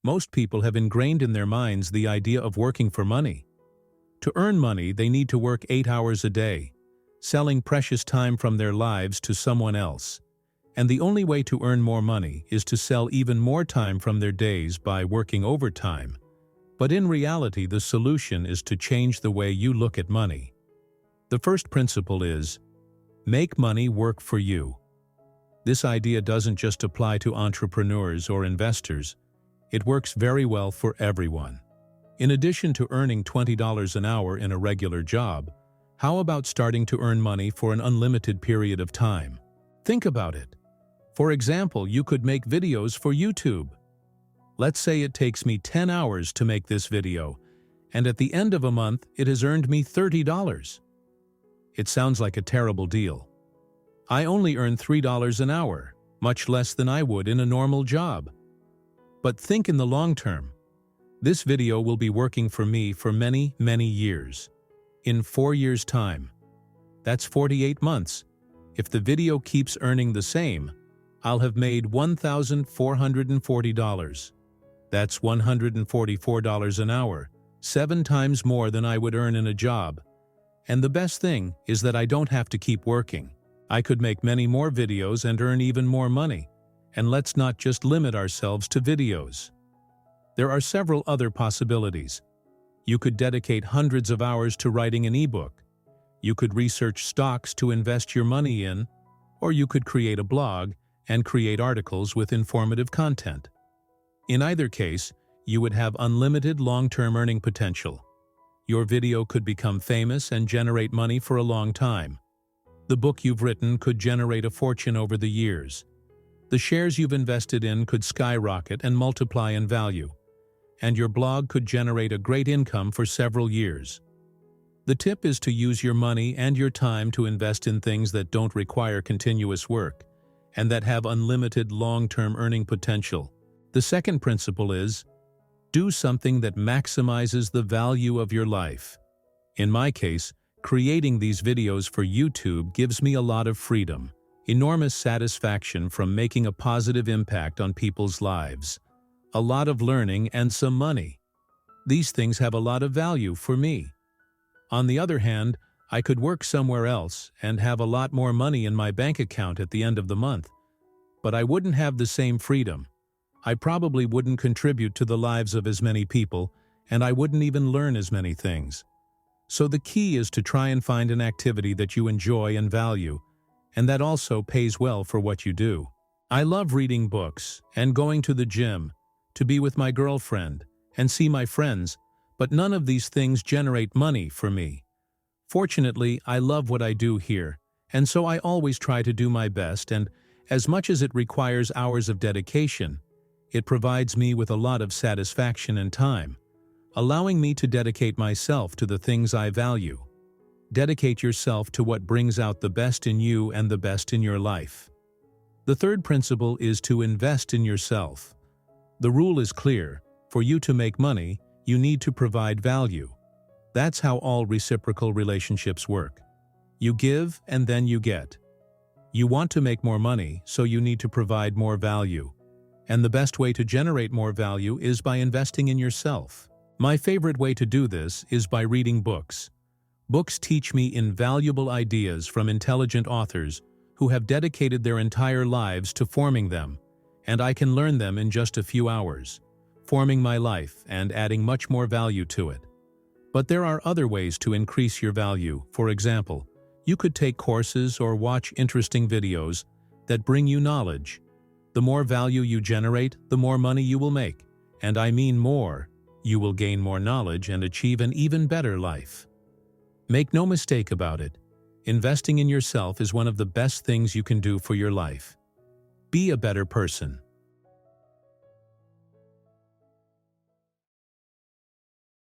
Most people have ingrained in their minds the idea of working for money. To earn money, they need to work 8 hours a day, selling precious time from their lives to someone else. And the only way to earn more money is to sell even more time from their days by working overtime. But in reality, the solution is to change the way you look at money. The first principle is, make money work for you. This idea doesn't just apply to entrepreneurs or investors. It works very well for everyone. In addition to earning $20 an hour in a regular job, how about starting to earn money for an unlimited period of time? Think about it. For example, you could make videos for YouTube. Let's say it takes me 10 hours to make this video, and at the end of a month, it has earned me $30. It sounds like a terrible deal. I only earn $3 an hour, much less than I would in a normal job. But think in the long term. This video will be working for me for many, many years. In 4 years' time. That's 48 months. If the video keeps earning the same, I'll have made $1,440. That's $144 an hour, 7 times more than I would earn in a job. And the best thing is that I don't have to keep working. I could make many more videos and earn even more money. And let's not just limit ourselves to videos. There are several other possibilities. You could dedicate hundreds of hours to writing an ebook. You could research stocks to invest your money in, or you could create a blog and create articles with informative content. In either case, you would have unlimited long-term earning potential. Your video could become famous and generate money for a long time. The book you've written could generate a fortune over the years. The shares you've invested in could skyrocket and multiply in value. And your blog could generate a great income for several years. The tip is to use your money and your time to invest in things that don't require continuous work and that have unlimited long-term earning potential. The second principle is, do something that maximizes the value of your life. In my case, creating these videos for YouTube gives me a lot of freedom, enormous satisfaction from making a positive impact on people's lives, a lot of learning, and some money. These things have a lot of value for me. On the other hand, I could work somewhere else and have a lot more money in my bank account at the end of the month. But I wouldn't have the same freedom. I probably wouldn't contribute to the lives of as many people, and I wouldn't even learn as many things. So the key is to try and find an activity that you enjoy and value, and that also pays well for what you do. I love reading books and going to the gym, to be with my girlfriend, and see my friends, but none of these things generate money for me. Fortunately, I love what I do here, and so I always try to do my best, and as much as it requires hours of dedication, it provides me with a lot of satisfaction and time, allowing me to dedicate myself to the things I value. Dedicate yourself to what brings out the best in you and the best in your life. The third principle is to invest in yourself. The rule is clear: for you to make money, you need to provide value. That's how all reciprocal relationships work. You give and then you get. You want to make more money, so you need to provide more value. And the best way to generate more value is by investing in yourself. My favorite way to do this is by reading books. Books teach me invaluable ideas from intelligent authors who have dedicated their entire lives to forming them, and I can learn them in just a few hours, forming my life and adding much more value to it. But there are other ways to increase your value. For example, you could take courses or watch interesting videos that bring you knowledge. The more value you generate, the more money you will make. And I mean more. You will gain more knowledge and achieve an even better life. Make no mistake about it. Investing in yourself is one of the best things you can do for your life. Be a better person.